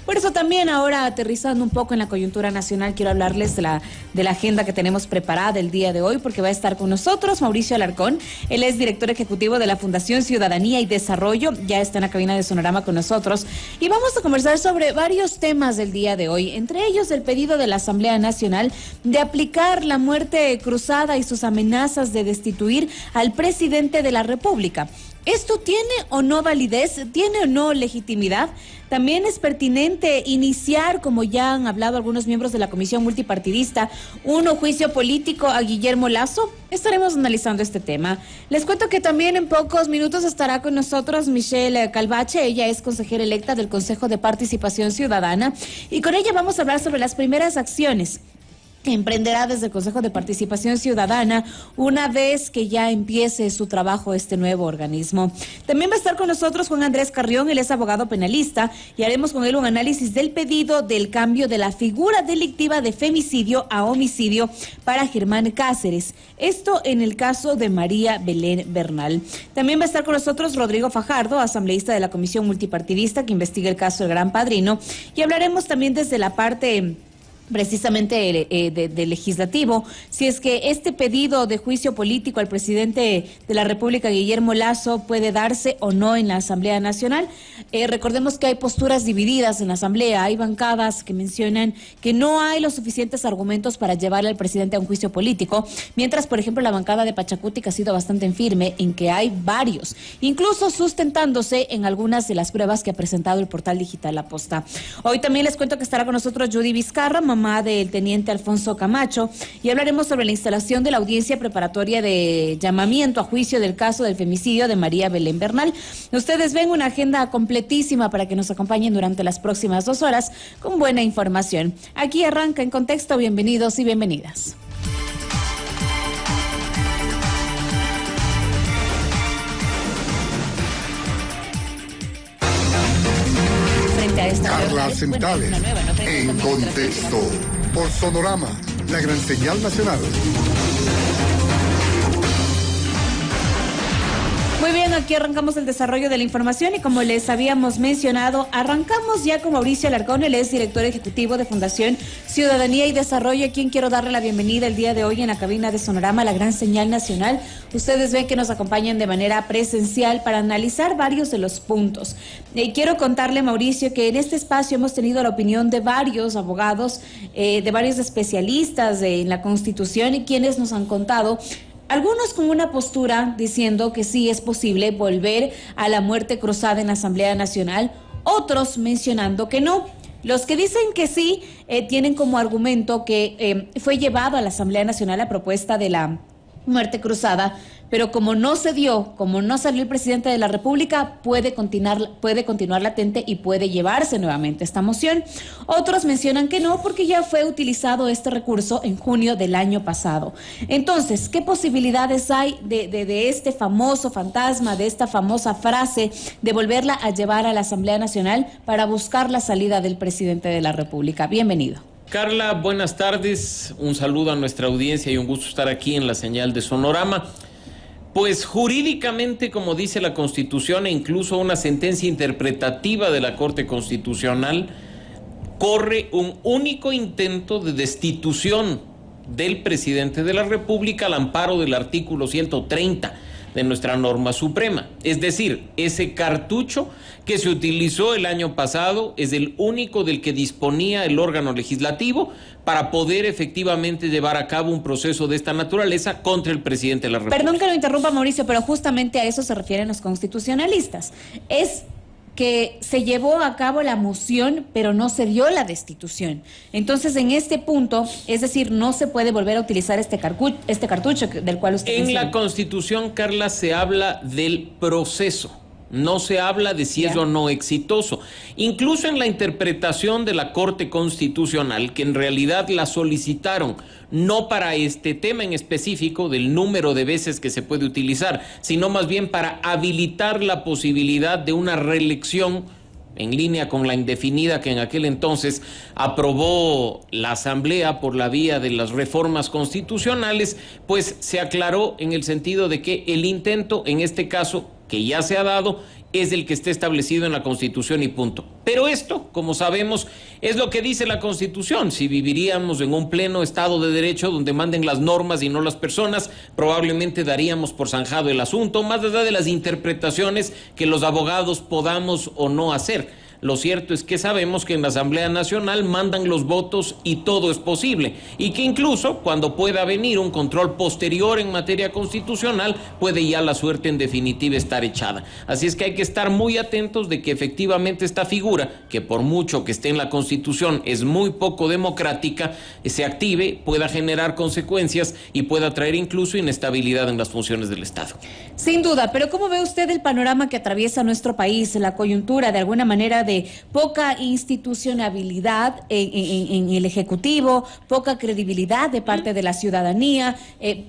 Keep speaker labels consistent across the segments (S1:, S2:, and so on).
S1: Por eso también ahora, aterrizando un poco en la coyuntura nacional, quiero hablarles de la agenda que tenemos preparada el día de hoy, porque va a estar con nosotros Mauricio Alarcón. Él es director ejecutivo de la Fundación Ciudadanía y Desarrollo, ya está en la cabina de Sonorama con nosotros, y vamos a conversar sobre varios temas del día de hoy, entre ellos el pedido de la Asamblea Nacional de aplicar la muerte cruzada y sus amenazas de destituir al presidente de la República. ¿Esto tiene o no validez? ¿Tiene o no legitimidad? También es pertinente iniciar, como ya han hablado algunos miembros de la Comisión Multipartidista, un juicio político a Guillermo Lasso. Estaremos analizando este tema. Les cuento que también en pocos minutos estará con nosotros Michelle Calvache. Ella es consejera electa del Consejo de Participación Ciudadana y con ella vamos a hablar sobre las primeras acciones que emprenderá desde el Consejo de Participación Ciudadana una vez que ya empiece su trabajo este nuevo organismo. También va a estar con nosotros Juan Andrés Carrión, él es abogado penalista, y haremos con él un análisis del pedido del cambio de la figura delictiva de femicidio a homicidio para Germán Cáceres. Esto en el caso de María Belén Bernal. También va a estar con nosotros Rodrigo Fajardo, asambleísta de la Comisión Multipartidista que investiga el caso del Gran Padrino, y hablaremos también desde la parte precisamente de legislativo, si es que este pedido de juicio político al presidente de la República, Guillermo Lasso, puede darse o no en la Asamblea Nacional. Recordemos que hay posturas divididas en la Asamblea, hay bancadas que mencionan que no hay los suficientes argumentos para llevar al presidente a un juicio político, mientras, por ejemplo, la bancada de Pachacutic ha sido bastante firme en que hay varios, incluso sustentándose en algunas de las pruebas que ha presentado el portal digital La Posta. Hoy también les cuento que estará con nosotros Judy Vizcarra, mamá del teniente Alfonso Camacho, y hablaremos sobre la instalación de la audiencia preparatoria de llamamiento a juicio del caso del femicidio de María Belén Bernal. Ustedes ven una agenda completísima para que nos acompañen durante las próximas 2 horas con buena información. Aquí arranca En Contexto. Bienvenidos y bienvenidas.
S2: Carla Centrales, En Contexto, por Sonorama, la gran señal nacional.
S1: Muy bien, aquí arrancamos el desarrollo de la información y como les habíamos mencionado, arrancamos ya con Mauricio Alarcón, él es director ejecutivo de Fundación Ciudadanía y Desarrollo, a quien quiero darle la bienvenida el día de hoy en la cabina de Sonorama, la gran señal nacional. Ustedes ven que nos acompañan de manera presencial para analizar varios de los puntos. Quiero contarle, Mauricio, que en este espacio hemos tenido la opinión de varios abogados, de varios especialistas en la Constitución y quienes nos han contado, algunos con una postura diciendo que sí es posible volver a la muerte cruzada en la Asamblea Nacional, otros mencionando que no. Los que dicen que sí tienen como argumento que fue llevado a la Asamblea Nacional a propuesta de la muerte cruzada, pero como no se dio, como no salió el presidente de la República, puede continuar latente y puede llevarse nuevamente esta moción. Otros mencionan que no, porque ya fue utilizado este recurso en junio del año pasado. Entonces, ¿qué posibilidades hay de este famoso fantasma, de esta famosa frase, de volverla a llevar a la Asamblea Nacional para buscar la salida del presidente de la República? Bienvenido.
S3: Carla, buenas tardes, un saludo a nuestra audiencia y un gusto estar aquí en la señal de Sonorama. Pues jurídicamente, como dice la Constitución e incluso una sentencia interpretativa de la Corte Constitucional, corre un único intento de destitución del presidente de la República al amparo del artículo 130 de nuestra norma suprema. Es decir, ese cartucho que se utilizó el año pasado es el único del que disponía el órgano legislativo para poder efectivamente llevar a cabo un proceso de esta naturaleza contra el presidente de la República.
S1: Perdón que lo interrumpa, Mauricio, pero justamente a eso se refieren los constitucionalistas. Es que se llevó a cabo la moción, pero no se dio la destitución. Entonces, en este punto, es decir, no se puede volver a utilizar este cartucho del cual usted menciona.
S3: En la Constitución, Carla, se habla del proceso. No se habla de si es o no exitoso. Incluso en la interpretación de la Corte Constitucional, que en realidad la solicitaron no para este tema en específico del número de veces que se puede utilizar, sino más bien para habilitar la posibilidad de una reelección en línea con la indefinida que en aquel entonces aprobó la Asamblea por la vía de las reformas constitucionales, pues se aclaró en el sentido de que el intento, en este caso, que ya se ha dado, es el que está establecido en la Constitución y punto. Pero esto, como sabemos, es lo que dice la Constitución. Si viviríamos en un pleno Estado de Derecho donde manden las normas y no las personas, probablemente daríamos por zanjado el asunto, más allá de las interpretaciones que los abogados podamos o no hacer. Lo cierto es que sabemos que en la Asamblea Nacional mandan los votos y todo es posible, y que incluso cuando pueda venir un control posterior en materia constitucional, puede ya la suerte en definitiva estar echada. Así es que hay que estar muy atentos de que efectivamente esta figura, que por mucho que esté en la Constitución es muy poco democrática, se active, pueda generar consecuencias y pueda traer incluso inestabilidad en las funciones del Estado.
S1: Sin duda, pero ¿cómo ve usted el panorama que atraviesa nuestro país, la coyuntura de alguna manera de poca institucionalidad en el Ejecutivo, poca credibilidad de parte de la ciudadanía?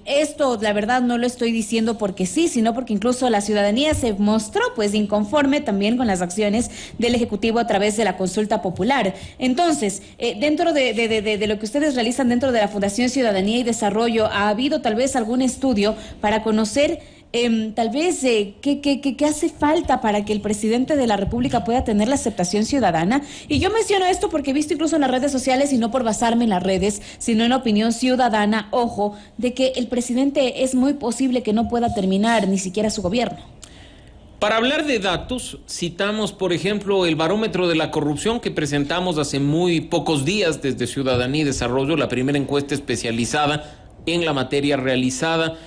S1: Esto, la verdad, no lo estoy diciendo porque sí, sino porque incluso la ciudadanía se mostró pues inconforme también con las acciones del Ejecutivo a través de la consulta popular. Entonces, dentro de lo que ustedes realizan dentro de la Fundación Ciudadanía y Desarrollo, ¿ha habido tal vez algún estudio para conocer tal vez qué hace falta para que el presidente de la República pueda tener la aceptación ciudadana? Y yo menciono esto porque he visto incluso en las redes sociales, y no por basarme en las redes, sino en opinión ciudadana, ojo, de que el presidente es muy posible que no pueda terminar ni siquiera su gobierno.
S3: Para hablar de datos, citamos, por ejemplo, el barómetro de la corrupción que presentamos hace muy pocos días desde Ciudadanía y Desarrollo, la primera encuesta especializada en la materia realizada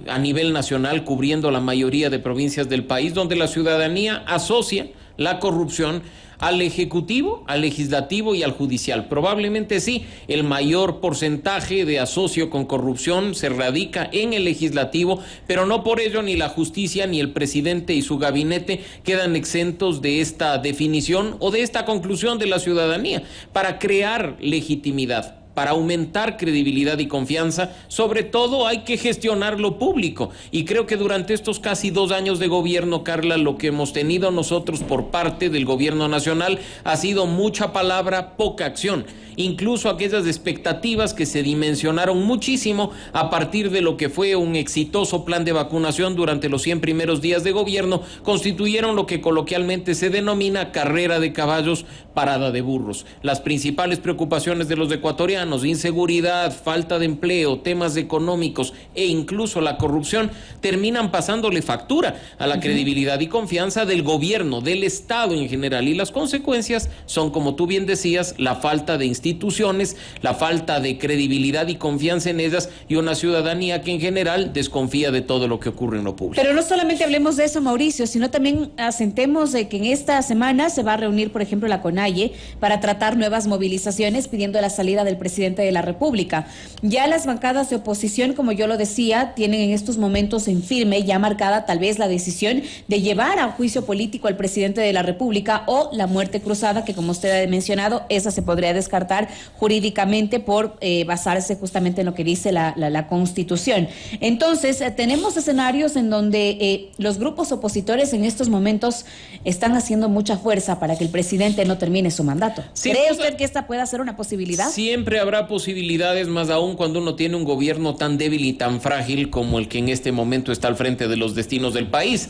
S3: a nivel nacional, cubriendo la mayoría de provincias del país, donde la ciudadanía asocia la corrupción al Ejecutivo, al Legislativo y al Judicial. Probablemente sí, el mayor porcentaje de asocio con corrupción se radica en el Legislativo, pero no por ello ni la justicia ni el presidente y su gabinete quedan exentos de esta definición o de esta conclusión de la ciudadanía. Para crear legitimidad, para aumentar credibilidad y confianza, sobre todo hay que gestionar lo público. Y creo que durante estos casi 2 años de gobierno, Carla, lo que hemos tenido nosotros por parte del gobierno nacional ha sido mucha palabra, poca acción. Incluso aquellas expectativas que se dimensionaron muchísimo a partir de lo que fue un exitoso plan de vacunación durante los 100 primeros días de gobierno, constituyeron lo que coloquialmente se denomina carrera de caballos, parada de burros. Las principales preocupaciones de los ecuatorianos, inseguridad, falta de empleo, temas económicos e incluso la corrupción, terminan pasándole factura a la credibilidad y confianza del gobierno, del Estado en general, y las consecuencias son, como tú bien decías, la falta de instituciones, la falta de credibilidad y confianza en ellas, y una ciudadanía que en general desconfía de todo lo que ocurre en lo público.
S1: Pero no solamente hablemos de eso, Mauricio, sino también asentemos de que en esta semana se va a reunir, por ejemplo, la CONAIE para tratar nuevas movilizaciones pidiendo la salida del presidente de la República. Ya las bancadas de oposición, como yo lo decía, tienen en estos momentos en firme ya marcada tal vez la decisión de llevar a juicio político al presidente de la República o la muerte cruzada, que como usted ha mencionado, esa se podría descartar jurídicamente por basarse justamente en lo que dice la Constitución. Entonces, tenemos escenarios en donde los grupos opositores en estos momentos están haciendo mucha fuerza para que el presidente no termine su mandato. ¿Cree usted que esta pueda ser una posibilidad?
S3: Siempre habrá posibilidades, más aún cuando uno tiene un gobierno tan débil y tan frágil como el que en este momento está al frente de los destinos del país.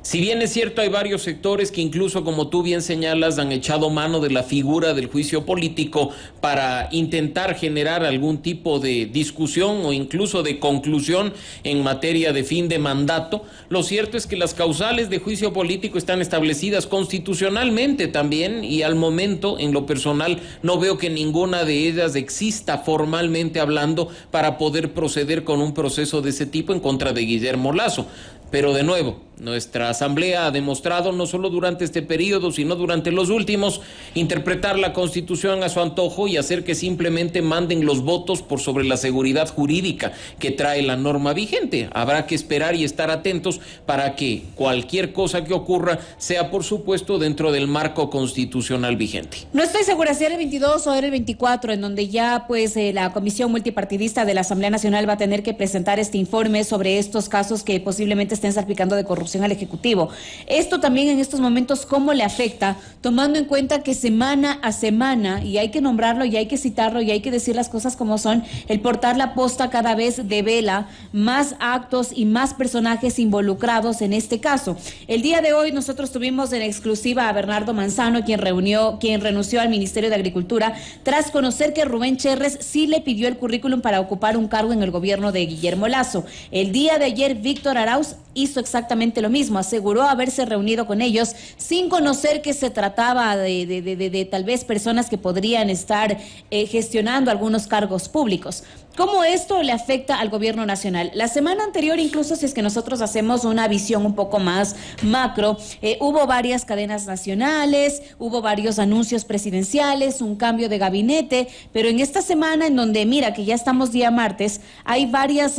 S3: Si bien es cierto, hay varios sectores que incluso, como tú bien señalas, han echado mano de la figura del juicio político para intentar generar algún tipo de discusión o incluso de conclusión en materia de fin de mandato. Lo cierto es que las causales de juicio político están establecidas constitucionalmente también, y al momento, en lo personal, no veo que ninguna de ellas exista formalmente hablando para poder proceder con un proceso de ese tipo en contra de Guillermo Lasso. Pero de nuevo, nuestra Asamblea ha demostrado, no solo durante este periodo, sino durante los últimos, interpretar la Constitución a su antojo y hacer que simplemente manden los votos por sobre la seguridad jurídica que trae la norma vigente. Habrá que esperar y estar atentos para que cualquier cosa que ocurra sea, por supuesto, dentro del marco constitucional vigente.
S1: No estoy segura si era el 22 o era el 24, en donde ya pues la Comisión Multipartidista de la Asamblea Nacional va a tener que presentar este informe sobre estos casos que posiblemente estén salpicando de corrupción corrupción al Ejecutivo. Esto también en estos momentos, ¿cómo le afecta? Tomando en cuenta que semana a semana, y hay que nombrarlo, y hay que citarlo, y hay que decir las cosas como son, el portal La Posta cada vez devela más actos y más personajes involucrados en este caso. El día de hoy nosotros tuvimos en exclusiva a Bernardo Manzano, quien renunció al Ministerio de Agricultura, tras conocer que Rubén Cherres sí le pidió el currículum para ocupar un cargo en el gobierno de Guillermo Lasso. El día de ayer, Víctor Arauz hizo exactamente lo mismo, aseguró haberse reunido con ellos sin conocer que se trataba de tal vez personas que podrían estar gestionando algunos cargos públicos. ¿Cómo esto le afecta al gobierno nacional? La semana anterior, incluso si es que nosotros hacemos una visión un poco más macro, hubo varias cadenas nacionales, hubo varios anuncios presidenciales, un cambio de gabinete, pero en esta semana en donde, mira, que ya estamos día martes, hay varios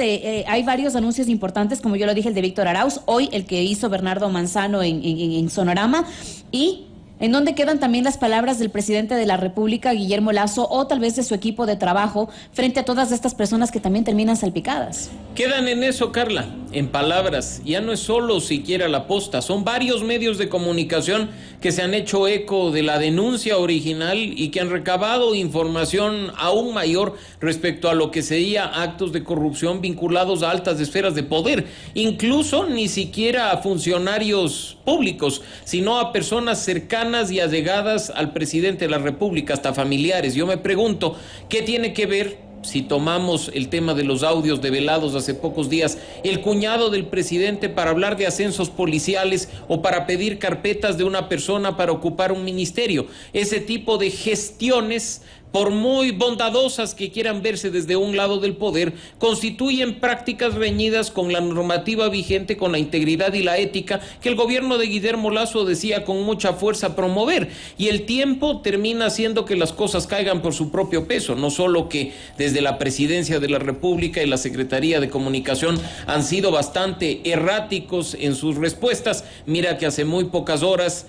S1: anuncios importantes, como yo lo dije, el de Víctor Arauz, hoy el que hizo Bernardo Manzano en Sonorama, y en donde quedan también las palabras del presidente de la República, Guillermo Lasso, o tal vez de su equipo de trabajo, frente a todas estas personas que también terminan salpicadas.
S3: Quedan en eso, Carla, en palabras. Ya no es solo siquiera La Posta, son varios medios de comunicación que se han hecho eco de la denuncia original y que han recabado información aún mayor respecto a lo que sería actos de corrupción vinculados a altas esferas de poder, incluso ni siquiera a funcionarios públicos, sino a personas cercanas y allegadas al presidente de la República, hasta familiares. Yo me pregunto, ¿qué tiene que ver, si tomamos el tema de los audios develados hace pocos días, el cuñado del presidente para hablar de ascensos policiales o para pedir carpetas de una persona para ocupar un ministerio? Ese tipo de gestiones, por muy bondadosas que quieran verse desde un lado del poder, constituyen prácticas reñidas con la normativa vigente, con la integridad y la ética que el gobierno de Guillermo Lasso decía con mucha fuerza promover, y el tiempo termina haciendo que las cosas caigan por su propio peso. No solo que desde la Presidencia de la República y la Secretaría de Comunicación han sido bastante erráticos en sus respuestas. Mira que hace muy pocas horas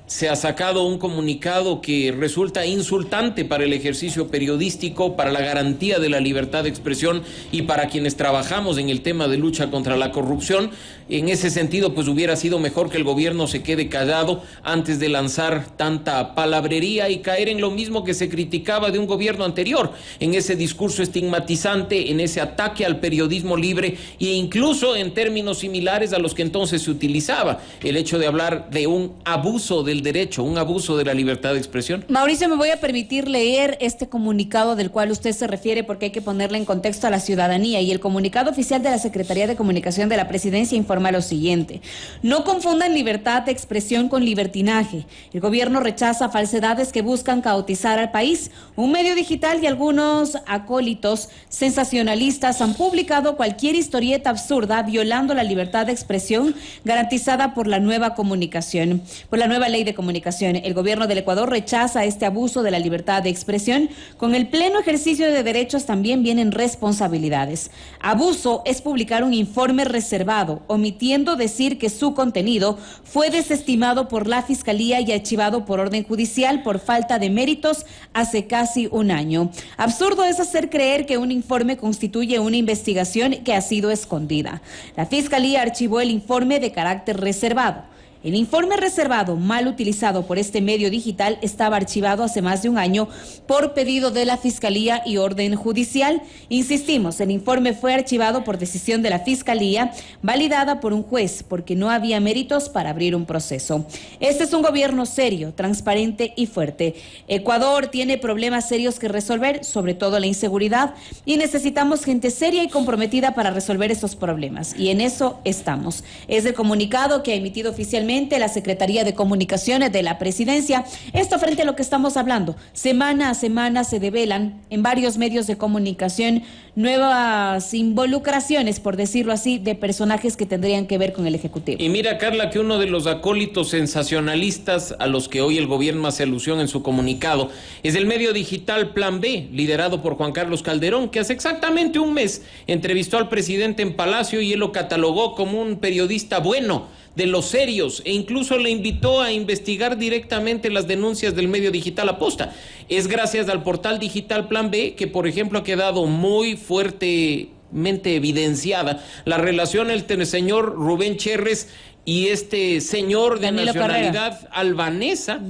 S3: se ha sacado un comunicado que resulta insultante para el ejercicio periodístico, para la garantía de la libertad de expresión y para quienes trabajamos en el tema de lucha contra la corrupción. En ese sentido, pues hubiera sido mejor que el gobierno se quede callado antes de lanzar tanta palabrería y caer en lo mismo que se criticaba de un gobierno anterior, en ese discurso estigmatizante, en ese ataque al periodismo libre e incluso en términos similares a los que entonces se utilizaba, el hecho de hablar de un abuso del derecho, un abuso de la libertad de expresión.
S1: Mauricio, me voy a permitir leer este comunicado del cual usted se refiere, porque hay que ponerle en contexto a la ciudadanía, y el comunicado oficial de la Secretaría de Comunicación de la Presidencia informa lo siguiente: no confundan libertad de expresión con libertinaje. El gobierno rechaza falsedades que buscan caotizar al país. Un medio digital y algunos acólitos sensacionalistas han publicado cualquier historieta absurda violando la libertad de expresión garantizada por la nueva comunicación, por la nueva ley de comunicación. El gobierno del Ecuador rechaza este abuso de la libertad de expresión. Con el pleno ejercicio de derechos también vienen responsabilidades. Abuso es publicar un informe reservado, omitiendo decir que su contenido fue desestimado por la Fiscalía y archivado por orden judicial por falta de méritos hace casi un año. Absurdo es hacer creer que un informe constituye una investigación que ha sido escondida. La Fiscalía archivó el informe de carácter reservado. El informe reservado, mal utilizado por este medio digital, estaba archivado hace más de un año por pedido de la Fiscalía y orden judicial. Insistimos, el informe fue archivado por decisión de la Fiscalía, validada por un juez, porque no había méritos para abrir un proceso. Este es un gobierno serio, transparente y fuerte. Ecuador tiene problemas serios que resolver, sobre todo la inseguridad, y necesitamos gente seria y comprometida para resolver esos problemas. Y en eso estamos. Es el comunicado que ha emitido oficialmente la Secretaría de Comunicaciones de la Presidencia. Esto frente a lo que estamos hablando. Semana a semana se develan en varios medios de comunicación nuevas involucraciones, por decirlo así, de personajes que tendrían que ver con el Ejecutivo.
S3: Y mira, Carla, que uno de los acólitos sensacionalistas a los que hoy el gobierno hace alusión en su comunicado es el medio digital Plan B, liderado por Juan Carlos Calderón, que hace exactamente un mes entrevistó al presidente en Palacio y él lo catalogó como un periodista bueno, de los serios, e incluso le invitó a investigar directamente las denuncias del medio digital La Posta. Es gracias al portal digital Plan B que, por ejemplo, ha quedado muy fuertemente evidenciada la relación entre el señor Rubén Cherres y este señor de
S1: Danilo
S3: nacionalidad
S1: Carrera.
S3: albanesa,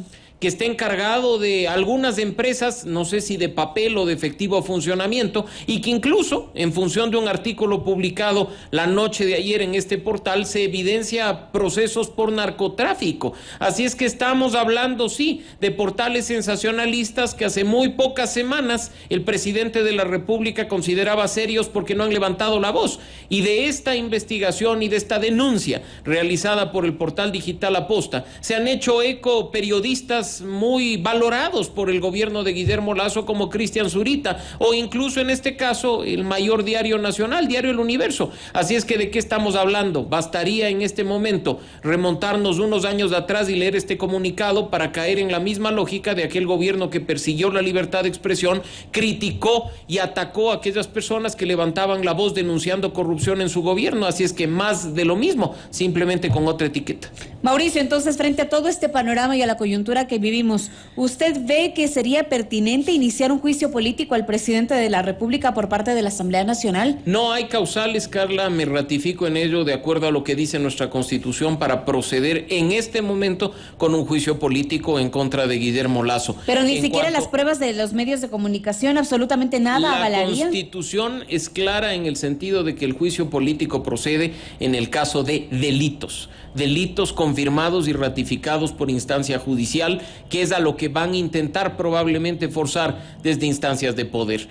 S3: que está encargado de algunas empresas, no sé si de papel o de efectivo funcionamiento, y que incluso, en función de un artículo publicado la noche de ayer en este portal, se evidencia procesos por narcotráfico. Así es que estamos hablando, sí, de portales sensacionalistas que hace muy pocas semanas el presidente de la República consideraba serios porque no han levantado la voz. Y de esta investigación y de esta denuncia realizada por el portal digital Aposta, se han hecho eco periodistas muy valorados por el gobierno de Guillermo Lasso, como Cristian Zurita, o incluso en este caso el mayor diario nacional, Diario El Universo. Así es que, ¿de qué estamos hablando? Bastaría en este momento remontarnos unos años atrás y leer este comunicado para caer en la misma lógica de aquel gobierno que persiguió la libertad de expresión, criticó y atacó a aquellas personas que levantaban la voz denunciando corrupción en su gobierno. Así es que más de lo mismo, simplemente con otra etiqueta.
S1: Mauricio, entonces, frente a todo este panorama y a la coyuntura que vivimos, ¿usted ve que sería pertinente iniciar un juicio político al presidente de la República por parte de la Asamblea Nacional?
S3: No hay causales, Carla, me ratifico en ello de acuerdo a lo que dice nuestra Constitución para proceder en este momento con un juicio político en contra de Guillermo Lasso.
S1: Pero ni siquiera las pruebas de los medios de comunicación, absolutamente nada avalaría.
S3: La Constitución es clara en el sentido de que el juicio político procede en el caso de delitos confirmados y ratificados por instancia judicial, que es a lo que van a intentar probablemente forzar desde instancias de poder,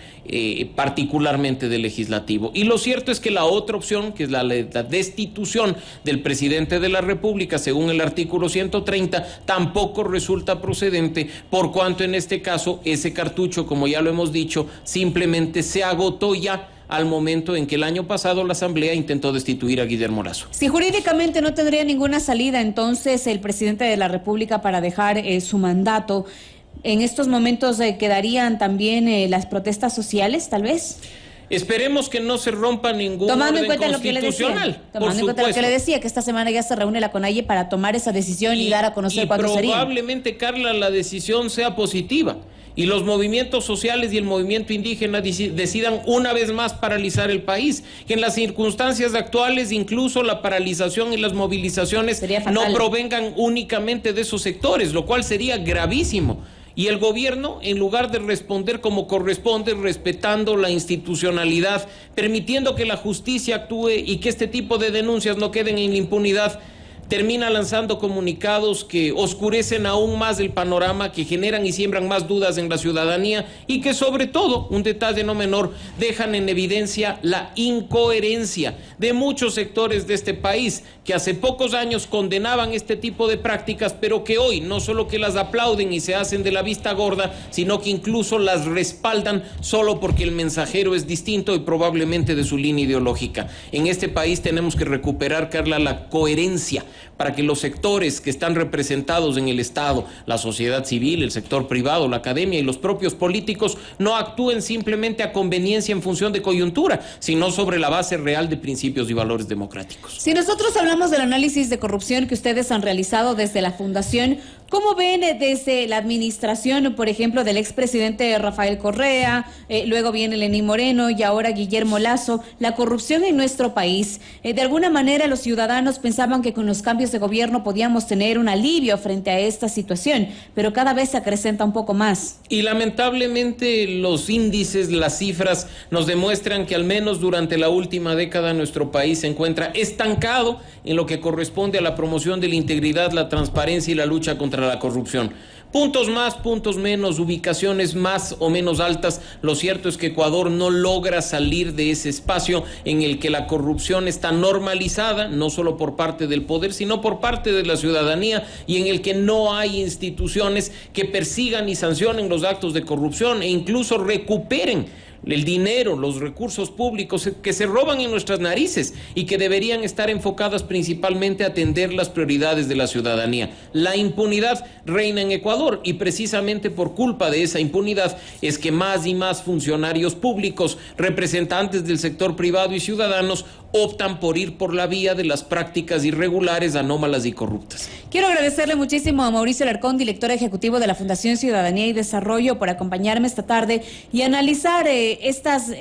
S3: particularmente del legislativo. Y lo cierto es que la otra opción, que es la destitución del presidente de la República, según el artículo 130, tampoco resulta procedente, por cuanto en este caso ese cartucho, como ya lo hemos dicho, simplemente se agotó ya al momento en que el año pasado la Asamblea intentó destituir a Guillermo Lasso.
S1: Si jurídicamente no tendría ninguna salida, entonces el presidente de la República para dejar su mandato, ¿en estos momentos quedarían también las protestas sociales, tal vez?
S3: Esperemos que no se rompa ningún
S1: tomando
S3: orden
S1: en cuenta
S3: constitucional.
S1: Tomando en cuenta lo que le decía, que esta semana ya se reúne la CONAIE para tomar esa decisión y dar a conocer cuándo sería.
S3: Probablemente, Carla, la decisión sea positiva y los movimientos sociales y el movimiento indígena decidan una vez más paralizar el país, que en las circunstancias actuales incluso la paralización y las movilizaciones no provengan únicamente de esos sectores, lo cual sería gravísimo. Y el gobierno, en lugar de responder como corresponde, respetando la institucionalidad, permitiendo que la justicia actúe y que este tipo de denuncias no queden en la impunidad, termina lanzando comunicados que oscurecen aún más el panorama, que generan y siembran más dudas en la ciudadanía y que, sobre todo, un detalle no menor, dejan en evidencia la incoherencia de muchos sectores de este país que hace pocos años condenaban este tipo de prácticas, pero que hoy no solo que las aplauden y se hacen de la vista gorda, sino que incluso las respaldan solo porque el mensajero es distinto y probablemente de su línea ideológica. En este país tenemos que recuperar, Carla, la coherencia para que los sectores que están representados en el Estado, la sociedad civil, el sector privado, la academia y los propios políticos no actúen simplemente a conveniencia en función de coyuntura, sino sobre la base real de principios y valores democráticos.
S1: Si nosotros hablamos del análisis de corrupción que ustedes han realizado desde la Fundación, ¿cómo ven desde la administración, por ejemplo, del expresidente Rafael Correa, luego viene Lenín Moreno y ahora Guillermo Lasso, la corrupción en nuestro país? De alguna manera los ciudadanos pensaban que con los cambios de gobierno podíamos tener un alivio frente a esta situación, pero cada vez se acrecenta un poco más.
S3: Y lamentablemente los índices, las cifras nos demuestran que al menos durante la última década nuestro país se encuentra estancado en lo que corresponde a la promoción de la integridad, la transparencia y la lucha contra la corrupción. Puntos más, puntos menos, ubicaciones más o menos altas. Lo cierto es que Ecuador no logra salir de ese espacio en el que la corrupción está normalizada, no solo por parte del poder, sino por parte de la ciudadanía, y en el que no hay instituciones que persigan y sancionen los actos de corrupción e incluso recuperen el dinero, los recursos públicos que se roban en nuestras narices y que deberían estar enfocadas principalmente a atender las prioridades de la ciudadanía. La impunidad reina en Ecuador y precisamente por culpa de esa impunidad es que más y más funcionarios públicos, representantes del sector privado y ciudadanos optan por ir por la vía de las prácticas irregulares, anómalas y corruptas.
S1: Quiero agradecerle muchísimo a Mauricio Alarcón, director ejecutivo de la Fundación Ciudadanía y Desarrollo, por acompañarme esta tarde y analizar estas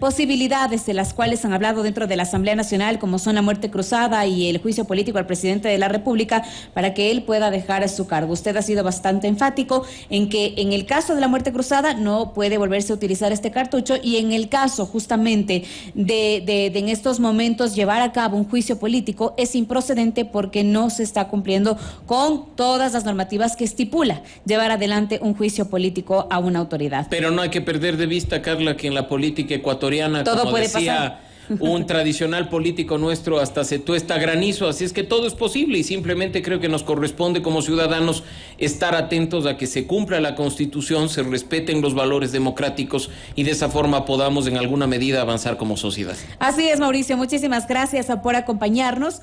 S1: posibilidades de las cuales han hablado dentro de la Asamblea Nacional, como son la muerte cruzada y el juicio político al presidente de la República, para que él pueda dejar su cargo. Usted ha sido bastante enfático en que en el caso de la muerte cruzada no puede volverse a utilizar este cartucho, y en el caso justamente de en estos momentos llevar a cabo un juicio político es improcedente porque no se está cumpliendo con todas las normativas que estipula llevar adelante un juicio político a una autoridad.
S3: Pero no hay que perder de vista, Carla, que en la política ecuatoriana,
S1: todo
S3: como
S1: puede
S3: decía
S1: pasar.
S3: Un tradicional político nuestro, hasta se tuesta granizo, así es que todo es posible y simplemente creo que nos corresponde como ciudadanos estar atentos a que se cumpla la Constitución, se respeten los valores democráticos y de esa forma podamos en alguna medida avanzar como sociedad.
S1: Así es, Mauricio, muchísimas gracias por acompañarnos.